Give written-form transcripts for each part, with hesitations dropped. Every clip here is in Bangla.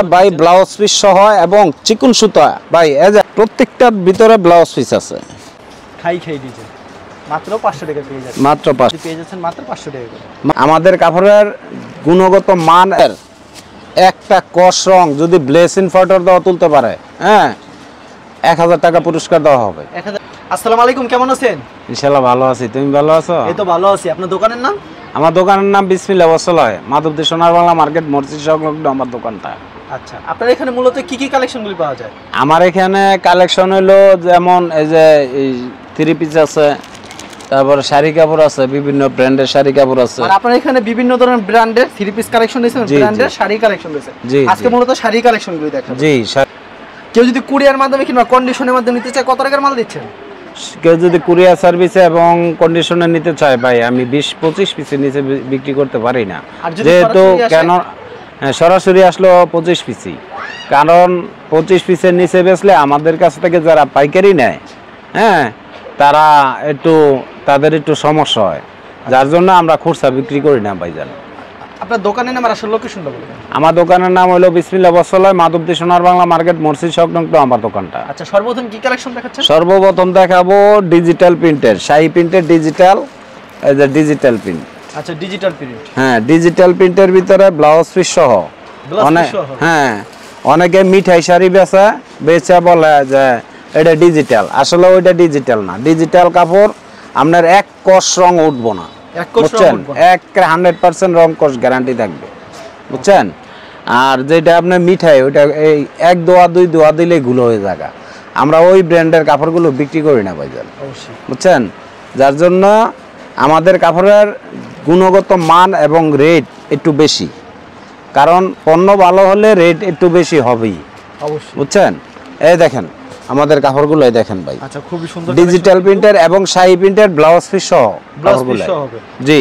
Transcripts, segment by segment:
প্রত্যেকটা ভাই ব্লাউজ পিস সহ এবং চিকন সুতা ভাই এই যে প্রত্যেকটার ভিতরে ব্লাউজ পিস আছে। খাই ডিজাইন মাত্র 500 টাকা পেয়ে যাচ্ছেন, মাত্র 500 পেয়ে যাচ্ছেন মাত্র 500 টাকা করে। আমাদের কাপড়ের গুণগত মানের একটা কস রং যদি ব্লেস ইনভার্টার দেওয়া তুলতে পারে, হ্যাঁ 1000 টাকা পুরস্কার দেওয়া হবে। 1000। আসসালামু আলাইকুম, কেমন আছেন? ইনশাআল্লাহ ভালো আছি, তুমি ভালো আছো? এই তো ভালো আছি। আপনার দোকানের নাম? আমার দোকানের নাম বিসমিল্লাহ ওয়াসালাহ, মাধবদী সোনার বাংলা মার্কেট মসজিদ সংলগ্ন আমার দোকানটা। আচ্ছা, আপনার এখানে মূলত কি কি কালেকশনগুলি পাওয়া যায়? আমার এখানে কালেকশন হলো যেমন এই যে থ্রি পিস আছে, তারপরে শাড়ি কাপড় আছে, বিভিন্ন ব্র্যান্ডের শাড়ি কাপড় আছে। আর আপনার এখানে বিভিন্ন ধরনের ব্র্যান্ডের থ্রি পিস কালেকশন রয়েছে, ব্র্যান্ডের শাড়ি কালেকশন রয়েছে। আজকে মূলত শাড়ি কালেকশনগুলি দেখাবো। জি, কেউ যদি কুরিয়ার মাধ্যমে কিংবা কন্ডিশনের মাধ্যমে নিতে চায়, কত টাকার মাল দিচ্ছেন? কেউ যদি কুরিয়ার সার্ভিসে এবং কন্ডিশনে নিতে চায় ভাই, আমি 20-25 পিসের নিচে বিক্রি করতে পারি না, যেহেতু কেন সরাসরি আসলো 25 পিসই, কারণ 25 পিসের নিচে বেচলে আমাদের কাছ থেকে যারা পাইকারি নেয়, হ্যাঁ তারা তাদের একটু সমস্যা হয়, যার জন্য আমরা খুচরা বিক্রি করি না ভাইজান। আপনার দোকানের নাম আর আসল লোকেশনটা বলবেন? আমার দোকানের নাম হলো বিসমিল্লাহ ওয়াসালাহ, মাধবদী সোনার বাংলা মার্কেট মসজিদ সংলগ্ন আমার দোকানটা। আচ্ছা, সর্বপ্রথম কি কালেকশন দেখাচ্ছেন? সর্বপ্রথম দেখাবো ডিজিটাল প্রিন্টের, শাহী প্রিন্টের ডিজিটাল, এই যে ডিজিটাল প্রিন্ট। আচ্ছা, ডিজিটাল প্রিন্ট। হ্যাঁ, ডিজিটাল প্রিন্টের ভিতরে ব্লাউজ পিস সহ। হ্যাঁ, অনেকে মিঠাই শাড়ি বেচা বলে যে এটা ডিজিটাল, আসলে ওইটা ডিজিটাল না। ডিজিটাল কাপড় আপনার এক কষ রং উঠবো না, বুঝছেন, 100% রং কষ গ্যারান্টি থাকবে, বুঝছেন। আর যেটা আপনার মিঠাই, ওইটা এই 1 দোয়া 2 দোয়া দিলে গুলো হয়ে যাবে। আমরা ওই ব্র্যান্ডের কাপড়গুলো বিক্রি করি না ভাইজান, বুঝছেন। যার জন্য আমাদের কাপড়ের গুণগত মান এবং রেট একটু বেশি, কারণ পণ্য ভালো হলে রেট একটু বেশি হবেই, অবশ্যই, বুঝছেন। এই দেখেন আমাদের কাপড়গুলো, এই দেখেন ভাই। আচ্ছা, খুবই সুন্দর ডিজিটাল প্রিন্টার এবং শাহী প্রিন্টের ব্লাউজ পিস সহ কাপড়গুলো হবে। জি,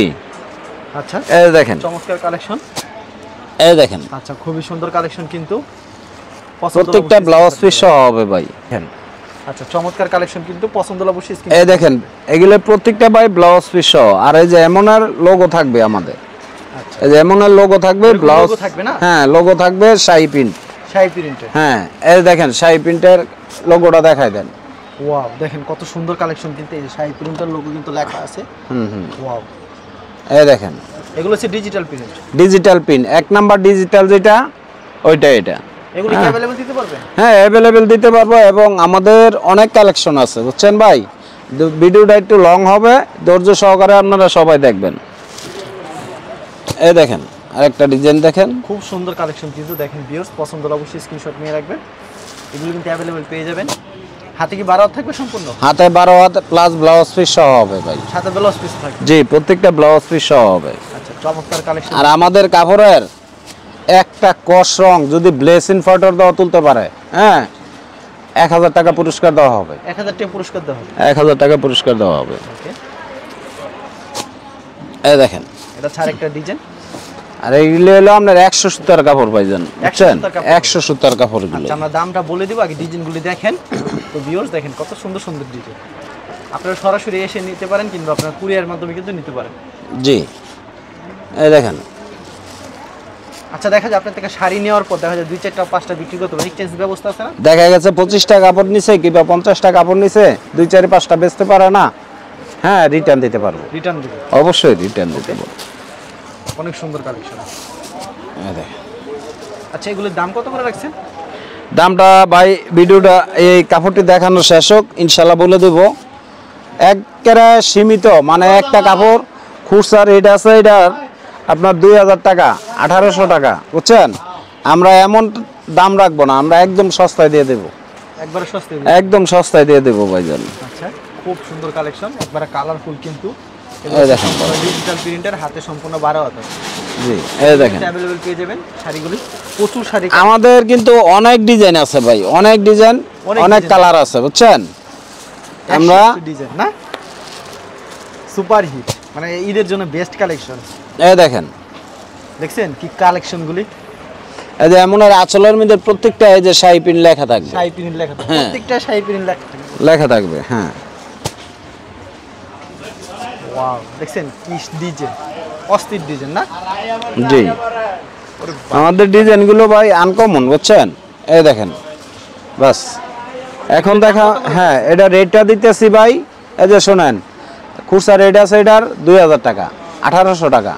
আচ্ছা, এই দেখেন চমৎকার কালেকশন, এই দেখেন। আচ্ছা, খুবই সুন্দর কালেকশন, কিন্তু প্রত্যেকটা ব্লাউজ পিস সহ হবে ভাই। আচ্ছা, চমৎকার কালেকশন, কিন্তু পছন্দ হলে অবশ্যই এই দেখেন, এগুলো প্রত্যেকটা ভাই ব্লাউজ পিস সহ। আর এই যে এমনের লোগো থাকবে আমাদের, এই যে এমনের লোগো থাকবে, ব্লাউজ থাকবে না, হ্যাঁ লোগো থাকবে শাহী প্রিন্ট, শাহী প্রিন্টের। হ্যাঁ, এই দেখেন শাহী প্রিন্টের লোগোটা দেখাই দেন। ওয়াও, দেখেন কত সুন্দর কালেকশন, কিন্তু এই যে শাহী প্রিন্টের লোগো কিন্তু লেখা আছে। ওয়াও, এই দেখেন, এগুলো হচ্ছে digital print. Digital print 1 number digital যেটা, ওইটা এটা। এগুলো কি अवेलेबल দিতে পারবেন? হ্যাঁ, अवेलेबल দিতে পারবো, এবং আমাদের অনেক কালেকশন আছে, বুঝছেন ভাই। ভিডিওটা একটু লং হবে, ধৈর্য সহকারে আপনারা সবাই দেখবেন। এই দেখেন আরেকটা ডিজাইন দেখেন, খুব সুন্দর কালেকশন, কিন্তু দেখেন ভিউয়ার্স, পছন্দ হলে অবশ্যই স্ক্রিনশট নিয়ে রাখবেন। এগুলো কিন্তু अवेलेबल পেয়ে যাবেন। হাতে কি 12 হাত থাকবে সম্পূর্ণ? হাতে 12 হাত প্লাস ব্লাউজ পিস সহ হবে ভাই। সাথে ব্লাউজ পিস থাকবে? জি, প্রত্যেকটা ব্লাউজ পিস সহ হবে। আচ্ছা, চমৎকার কালেকশন। আর আমাদের কাপড়ের একটা কস রং যদি ব্লেস ইনভার্টার দেওয়া তুলতে পারে, হ্যাঁ 1000 টাকা পুরস্কার দেওয়া হবে। 1000 টাকা পুরস্কার দেওয়া হবে? 1000 টাকা পুরস্কার দেওয়া হবে। ওকে, এই দেখেন, এটা ছাড় একটা ডিজাইন। আর এইগুলো হলো আপনার 100 সুতার কাপড় ভাইজান, বুঝছেন, 100 সুতার কাপড়গুলো। আচ্ছা, আমরা দামটা বলে দিব, আগে ডিজাইনগুলি দেখেন। তো ভিউয়ার্স দেখেন কত সুন্দর সুন্দর ডিজাইন, আপনারা সরাসরি এসে নিতে পারেন, কিংবা আপনারা কুরিয়ার মাধ্যমে কিন্তু নিতে পারেন। জি, এই দেখেন। আচ্ছা, দেখা যায় আপনার থেকে শাড়ি নেওয়ার পর দেখা যায় 2, 4টা 5টা বিক্রি করতে পারেন, এক্সচেঞ্জ ব্যবস্থা আছে না? দেখা গেছে 25টা কাপড় নিছে কিংবা 50টা কাপড় নিছে, 2, 4, 5টা বেচতে পারে না, হ্যাঁ রিটার্ন দিতে পারবো। রিটার্ন দিতে? অবশ্যই রিটার্ন দিতে পারবো। অনেক সুন্দর কালেকশন। এই দেখেন। আচ্ছা, এগুলোর দাম কত করে রাখছেন? দামটা ভাই ভিডিওটা এই কাপড়টি দেখানো শেষ হোক, ইনশাল্লাহ বলে দেব। একেবারে সীমিত, মানে একটা কাপড় খুচরা রেট আছে এটার আপনার 2000 টাকা, 1800 টাকা, বুঝছেন। আমরা এমন দাম রাখবো না, আমরা একদম সস্তায় দিয়ে দেবো, একবারে সস্তায়, একদম সস্তায় দিয়ে দেবো ভাইজান। আচ্ছা, খুব সুন্দর কালেকশন, একবারে কালারফুল, কিন্তু এই দেখেন ডিজিটাল প্রিন্টের, হাতে সম্পূর্ণ 12 হাত। জি, এই দেখেন अवेलेबल পেয়ে যাবেন শাড়িগুলি, প্রচুর শাড়ি। আমাদের কিন্তু অনেক ডিজাইন আছে ভাই, অনেক ডিজাইন, অনেক কালার আছে, বুঝছেন। আমরা ডিজাইন না, সুপার হিট, মানে ঈদের জন্য বেস্ট কালেকশন। এই দেখেন, দেখছেন কি কালেকশনগুলি। এই যে এমন আর আঁচলের মধ্যে প্রত্যেকটা এই যে শাহী প্রিন্ট লেখা থাকবে, শাহী প্রিন্ট লেখা থাকবে, প্রত্যেকটা শাহী প্রিন্ট লেখা থাকবে। হ্যাঁ, ওয়াও, দেখছেন কি ডিজাইন, অস্থির ডিজাইন না? জি, আমাদের ডিজাইনগুলো ভাই আনকমন, বুঝছেন? এই দেখেন বাস। এখন দেখা, হ্যাঁ এটা রেটটা দিতেছি ভাই, এই যে শোনেন, খুচরা রেট আছে এটার 2000 টাকা, 1800 টাকা।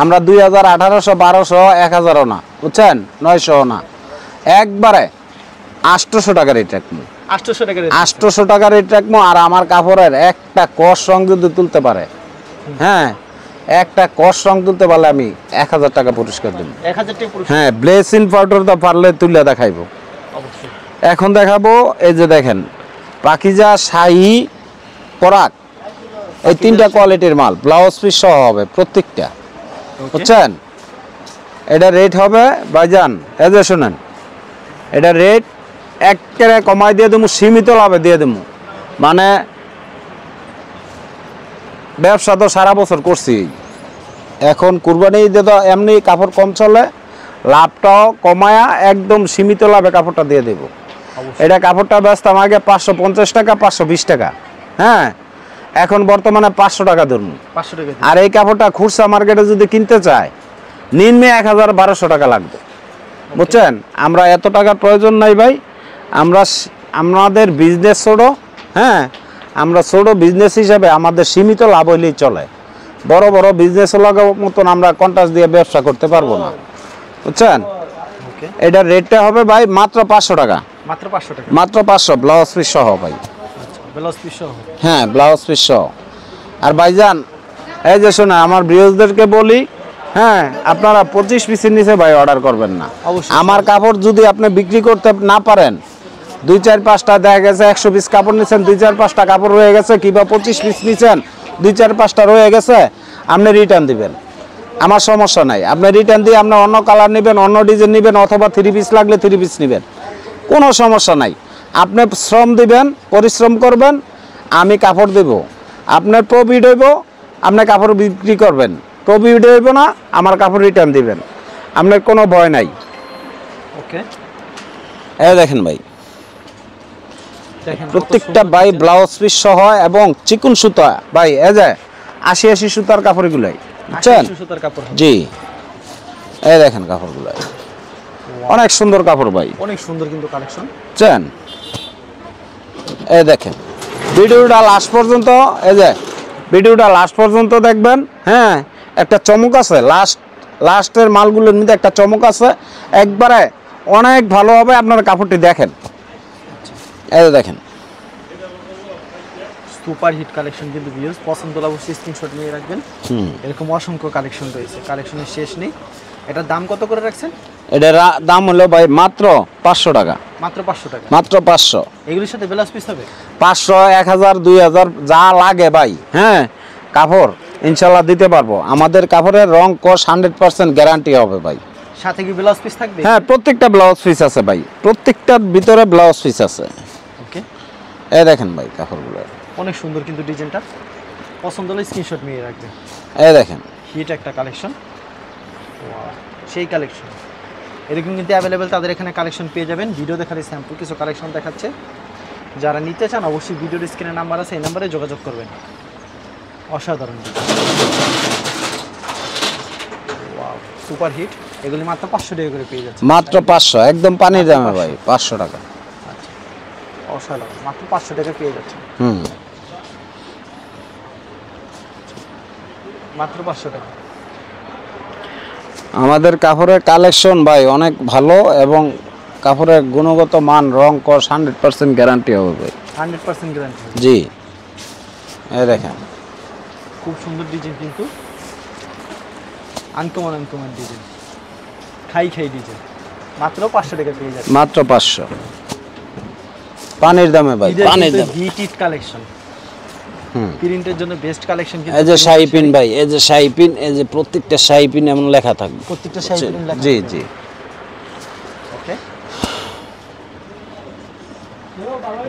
আমরা 2000, 1800, 1200, 1000ও না, বুঝছেন, 900 না, একবারে 800 টাকা রেট রাখবো। 800 টাকা রেট, 800 টাকা রেট রাখবো। আর আমার কাপড়ের একটা কস রং যদি তুলতে পারে, হ্যাঁ একটা কস রং তুলতে পারলে আমি 1000 টাকা পুরস্কার দেবো। 1000 টাকা পুরস্কার, হ্যাঁ ব্লেসিং পাউডার তো পারলে তুলে দেখাইবো। অবশ্যই। এখন দেখাবো, এই যে দেখেন পাকিজা, শাহী, পরাগ, এই 3টা কোয়ালিটির মাল, ব্লাউজ পিস সহ হবে প্রত্যেকটা, বুঝছেন? এটা রেট হবে ভাইজান, এই যে শুনেন, এটা রেট একেবারে কমাই দিয়ে দেবো, সীমিত লাভে দিয়ে দেবো। মানে ব্যবসা তো সারা বছর করছি, এখন কুরবানি ঈদে তো এমনি কাপড় কম চলে, লাভটাও কমায়া একদম সীমিত লাভে কাপড়টা দিয়ে দেব। এটা কাপড়টা বেচতাম আগে 550 টাকা, 520 টাকা, হ্যাঁ এখন বর্তমানে 500 টাকা ধরুন। 500 টাকা। আর এই কাপড়টা খুচরা মার্কেটে যদি কিনতে চায় নিম্নে 1000-1200 টাকা লাগবে, বুঝছেন? আমরা এত টাকার প্রয়োজন নাই ভাই, আমরা আমাদের বিজনেস ছোট, হ্যাঁ আমরা ছোট বিজনেস হিসাবে আমাদের সীমিত লাভ হইলেই চলে। বড় বড় বিজনেস লাগার মতন আমরা কন্ট্রাক্ট দিয়ে ব্যবসা করতে পারবো না, বুঝছেন? এটার রেটটা হবে ভাই মাত্র 500 টাকা, মাত্র 500 টাকা, মাত্র 500, ব্লাউজ পিস সহ ভাই। আচ্ছা, ব্লাউজ পিস সহ, হ্যাঁ ব্লাউজ পিস সহ। আর ভাইজান এই যে শোনা, আমার ভিউয়ারদেরকে বলি, হ্যাঁ আপনারা 25 পিসের নিচে ভাই অর্ডার করবেন না। আমার কাপড় যদি আপনি বিক্রি করতে না পারেন, 2-4-5টা দেখা গেছে 100 পিস কাপড় নিচ্ছেন, 2-4-5টা কাপড় রয়ে গেছে, কিংবা 25 পিস নিচ্ছেন, 2-4-5টা রয়ে গেছে, আপনি রিটার্ন দিবেন, আমার সমস্যা নাই। আপনি রিটার্ন দিয়ে আপনি অন্য কালার নেবেন, অন্য ডিজাইন নেবেন, অথবা 3 পিস লাগলে 3 পিস নেবেন, কোনো সমস্যা নাই। আপনি শ্রম দিবেন, পরিশ্রম করবেন, আমি কাপড় দেব, আপনার প্রফিট হইব, আপনি কাপড় বিক্রি করবেন, প্রফিট হইব না, আমার কাপড় রিটার্ন দিবেন, আপনার কোনো ভয় নাই। ওকে, এই দেখেন ভাই, প্রত্যেকটা ভাই ব্লাউজ পিস সহ এবং চিকন সুতা ভাই, এই যে 80 সুতার কাপড়গুলাই, বুঝছেন? সুতার কাপড়, জি এই দেখেন কাপড়গুলাই অনেক সুন্দর কাপড় ভাই, অনেক সুন্দর কিন্তু কালেকশন, বুঝছেন? এই দেখেন ভিডিওটা লাস্ট পর্যন্ত, এই যে ভিডিওটা লাস্ট পর্যন্ত দেখবেন, হ্যাঁ একটা চমক আছে, লাস্টের মালগুলোর মধ্যে একটা চমক আছে, একবারে অনেক ভালো হবে। আপনারা কাপড়টি দেখেন, এই দেখেন সুপার হিট কালেকশন কিন্তু ভিউয়ার্স, পছন্দ হলে অবশ্যই স্ক্রিনশট নিয়ে রাখবেন। এরকম অসংখ্য কালেকশন রয়েছে, কালেকশনের শেষ নেই। এটার দাম কত করে রাখছেন? এটার দাম হলো ভাই মাত্র 500 টাকা, মাত্র 500 টাকা, মাত্র 500। এগুলোর সাথে ব্লাউজ পিস হবে 500, 1000, 2000 যা লাগে ভাই, হ্যাঁ কাপড় ইনশাল্লাহ দিতে পারবো। আমাদের কাপড়ের রং কস 100% গ্যারান্টি হবে ভাই। সাথে কি ব্লাউজ পিস থাকবে? হ্যাঁ প্রত্যেকটা ব্লাউজ পিস আছে ভাই, প্রত্যেকটার ভিতরে ব্লাউজ পিস আছে। ওকে, এই দেখেন ভাই কাপড়গুলো অনেক সুন্দর কিন্তু ডিজাইনটা, পছন্দ হলে স্ক্রিনশট নিয়ে রাখবেন। এই দেখেন হিট একটা কালেকশন, সেই কালেকশন এরকম কিন্তু অ্যাভেলেবেল তাদের এখানে কালেকশন পেয়ে যাবেন। ভিডিও দেখার স্যাম্পল কিছু কালেকশন দেখাচ্ছে, যারা নিতে চান অবশ্যই ভিডিওর স্ক্রিনে নাম্বার আছে, এই নাম্বারে যোগাযোগ করবেন। অসাধারণ সুপার হিট, এগুলি মাত্র 500 টাকা করে পেয়ে যাচ্ছে, মাত্র 500, একদম পানির দামে ভাই, 500 টাকা। আচ্ছা, অসাধারণ, মাত্র 500 টাকা পেয়ে যাচ্ছে, মাত্র 500 টাকা। আমাদের কাপড়ের কালেকশন ভাই অনেক ভালো, এবং কাপড়ের গুণগত মান, রং কস 100% গ্যারান্টি হবে ভাই, 100% গ্যারান্টি। জি এই দেখেন খুব সুন্দর ডিজাইন কিন্তু, আনকমন ডিজাইন, খাই ডিজাইন, মাত্র 500 টাকা পেয়ে যাচ্ছে, মাত্র 500 পানির দামে ভাই, পানির দামে। হিট কালেকশন, প্রিন্টের জন্য বেস্ট কালেকশন কিন্তু। এই যে শাহী পিন ভাই, এই যে শাহী পিন, এই যে প্রত্যেকটা শাহী পিন এমন লেখা থাকবে, প্রত্যেকটা শাহী পিন লেখা, জি জি। ওকে,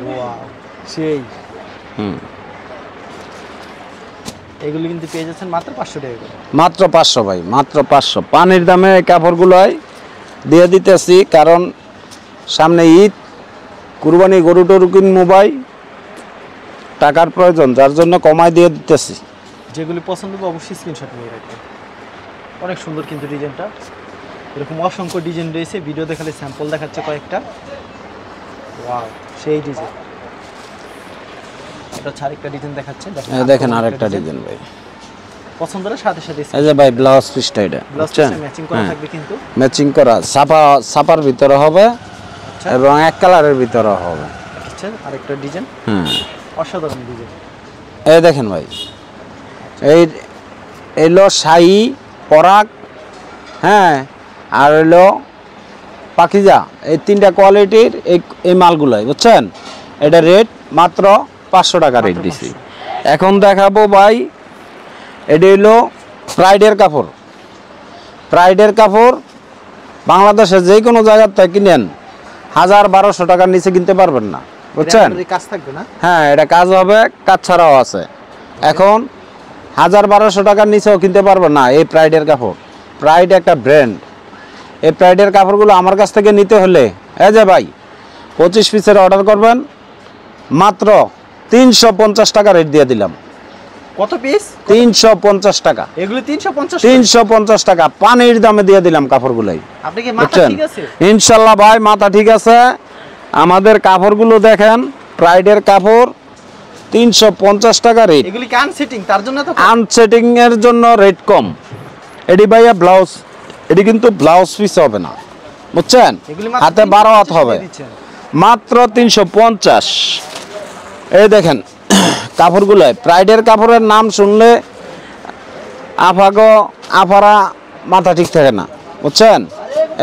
ওয়াও সেই, এগুলো কিন্তু পেয়ে যাচ্ছেন মাত্র 500 টাকা করে, মাত্র 500 ভাই, মাত্র 500 পানির দামে এই কাপড়গুলোই দিয়ে দিতেছি, কারণ সামনে ঈদ, কুরবানি, গরু টরু কিনবো ভাই, টাকার প্রয়োজন, যার জন্য কমাই দিয়ে দিতেছি। যেগুলি পছন্দ হবে অবশ্যই স্ক্রিনশট নিয়ে রাখবেন। অনেক সুন্দর কিন্তু ডিজাইনটা, এরকম অসংখ্য ডিজাইন রয়েছে, ভিডিও দেখালে স্যাম্পল দেখাচ্ছে কয়েকটা। ওয়াও, সেই ডিজাইন। এটা হচ্ছে আরেকটা ডিজাইন দেখাচ্ছে, দেখেন আরেকটা ডিজাইন ভাই পছন্দ হলে সাথে সাথে এই যে ভাই ব্লাউজ পিসটা এটা ব্লাউজ পিসে ম্যাচিং করা থাকবে, কিন্তু ম্যাচিং করা ছাপার ভিতরে হবে এবং এক কালারের ভিতরে হবে। আচ্ছা, আরেকটা ডিজাইন, অসাধারণ ডিজাইন। এই দেখেন ভাই, এই এলো শাহি, পরাগ, হ্যাঁ, আর হলো পাকিজা, এই তিনটা কোয়ালিটির এই মালগুলাই, বুঝছেন। এটা রেট মাত্র 500 টাকা রেট দিছি। এখন দেখাবো ভাই, এটি হলো প্রাইডের কাপড়। প্রাইডের কাপড় বাংলাদেশের যে কোনো জায়গার থেকে কিনেন 1000-1200 টাকার নিচে কিনতে পারবেন না, বুঝছেন। কাজ থাকবে না, হ্যাঁ, এটা কাজ হবে, কাজ ছাড়াও আছে। এখন 1000-1200 টাকার নিচেও কিনতে পারবেন না এই প্রাইডের কাপড়। প্রাইড একটা ব্র্যান্ড। এই প্রাইডের কাপড়গুলো আমার কাছ থেকে নিতে হলে এই যে ভাই 25 পিসের অর্ডার করবেন, মাত্র 350 টাকা রেট দিয়ে দিলাম। কত পিস? 350 টাকা। এগুলো 350 টাকা পানির দামে দিয়ে দিলাম কাপড়গুলাই। আপনি কি মাথা ঠিক আছে? ইনশাআল্লাহ ভাই মাথা ঠিক আছে। আমাদের কাপড়গুলো দেখেন, প্রাইডের কাপড় 350 টাকা রেট। এগুলি কি আনসেটিং, তার জন্য তো আনসেটিং এর জন্য রেট কম। এডি ভাইয়া ব্লাউজ, এডি কিন্তু ব্লাউজ পিস হবে না, বুঝছেন, হাতে 12 হাত হবে, মাত্র 350। এই দেখেন কাপড়গুলো, প্রাইডের কাপড়ের নাম শুনলে আফারা মাথা ঠিক থাকে না, বুঝছেন।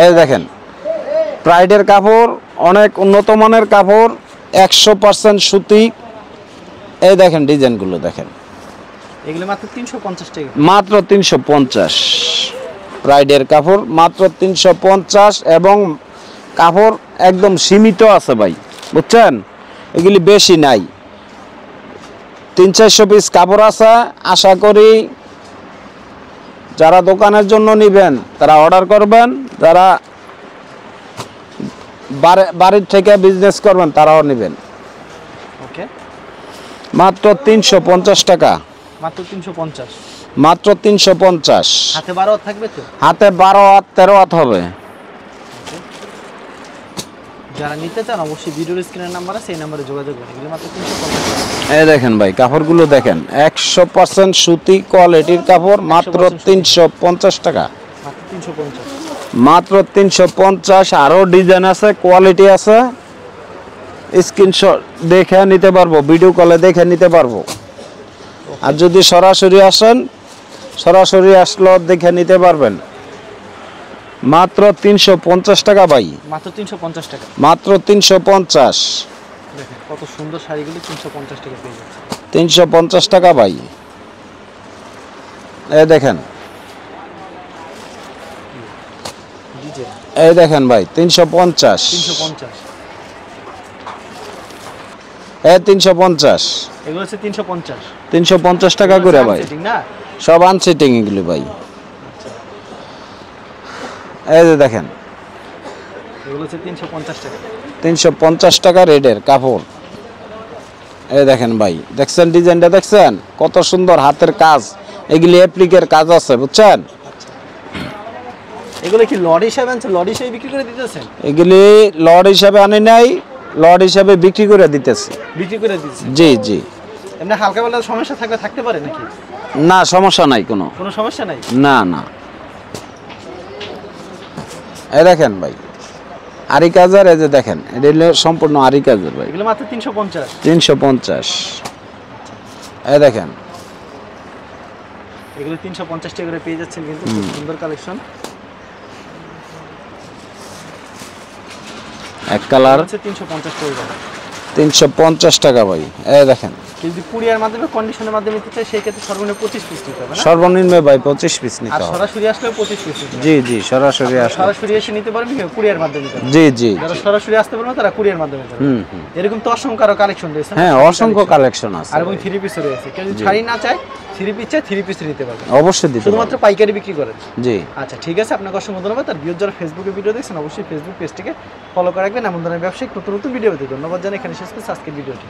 এই দেখেন প্রাইডের কাপড়, অনেক উন্নত মানের কাপড়, 100% সুতি। এই দেখেন ডিজাইনগুলো দেখেন, এগুলো মাত্র 350 টাকা, মাত্র 350। প্রাইডের কাপড় মাত্র 350, এবং কাপড় একদম সীমিত আছে ভাই, বুঝছেন, এগুলি বেশি নাই। 300-400 পিস কাপড় আছে। আশা করি যারা দোকানের জন্য নেবেন তারা অর্ডার করবেন, যারা বাড়ির থেকে বিজনেস করবেন তারাও নেবেন। ওকে, মাত্র 350 টাকা, মাত্র 350, মাত্র 350। হাতে 12 হাত থাকবে তো? হাতে 12 হাত 13 হাত হবে। যারা নিতে চান অবশ্যই ভিডিওর স্ক্রিনের নাম্বার আছে, এই নম্বরে যোগাযোগ করুন। এগুলো মাত্র 350 টাকা। এই দেখেন ভাই কাপড়গুলো দেখেন, 100% সুতি কোয়ালিটির কাপড়, মাত্র 350 টাকা, মাত্র 350, মাত্র 350। আরও ডিজাইন আছে, কোয়ালিটি আছে, স্ক্রিনশট দেখে নিতে পারবো, ভিডিও কলে দেখে নিতে পারবো। আর যদি সরাসরি আসেন, সরাসরি আসলেও দেখে নিতে পারবেন। মাত্র 350 টাকা ভাই, মাত্র 350 টাকা, মাত্র 350। দেখেন কত সুন্দর শাড়িগুলো 350 টাকা পেয়ে যাচ্ছে। 350 টাকা ভাই। এই দেখেন, এই দেখেন ভাই 350, 350, এই 350, এগুলো হচ্ছে 350, 350 টাকা করে ভাই, ঠিক না? সব আনসেটিং এগুলো ভাই। এই যে দেখেন এগুলো হচ্ছে 350 টাকা, 350 টাকা রেডের কাপড়। এই দেখেন ভাই, দেখছেন ডিজাইনটা, দেখছেন কত সুন্দর হাতের কাজ, এগুলি অ্যাপ্লিকের কাজ আছে, বুঝছেন। এগুলো কি লড হিসাবে আনছে, লড হিসাবে বিক্রি করে দিতেছেন? এগুলি লড হিসাবে আনি নাই, লড হিসাবে বিক্রি করে দিতেছি। বিক্রি করে দিতেছেন? জি জি। এমনি হালকা পাতলা সমস্যা থাকতে পারে নাকি? না, সমস্যা নাই, কোনো সমস্যা নাই, না না। এই দেখেন ভাই আরি কাজের, এই যে দেখেন এটা হলো সম্পূর্ণ আরি কাজের ভাই, এগুলো মাত্র 350, 350। এই দেখেন এগুলো 350 টাকা করে পেয়ে যাচ্ছেন, কিন্তু খুব সুন্দর কালেকশন। এক কালার হচ্ছে 350 টাকা, 350 টাকা ভাই। এই দেখেন যদি কুরিয়ার মাধ্যমে কন্ডিশনের মাধ্যমে নিতে চাই সেই ক্ষেত্রে সর্বনিম্ন 25 পিস নিতে হবে না? সর্বনিম্ন ভাই 25 পিস নিতে আর হবে। সরাসরি আসলে 25 পিস নিতে হবে? জি জি, সরাসরি আসলে সরাসরি এসে নিতে পারবেন, কুরিয়ার মাধ্যমে নিতে হবে? জি জি। যারা সরাসরি আসতে পারবে তারা কুরিয়ার মাধ্যমে যাবে। এরকম তো অসংখ্য আরো কালেকশন রয়েছে। হ্যাঁ, অসংখ্য কালেকশন আছে। আর এবং 3 পিসও রয়েছে। কেউ যদি শাড়ি না চায় 3 পিস চায় 3 পিস নিতে পারবে। অবশ্যই দিতে পারবেন। শুধুমাত্র পাইকারি বিক্রি করেন? জি। আচ্ছা ঠিক আছে, আপনাকে অসংখ্য ধন্যবাদ। আর ভিউয়ার যারা ফেসবুকে ভিডিও দেখছেন অবশ্যই ফেসবুক পেজটিকে ফলো করে রাখবেন। এমন ধরনের ব্যবসায়িক নতুন নতুন ভিডিও পেতে ধন্যবাদ জানাই। এখানে শেষ করছি আজকের ভিডিওটি।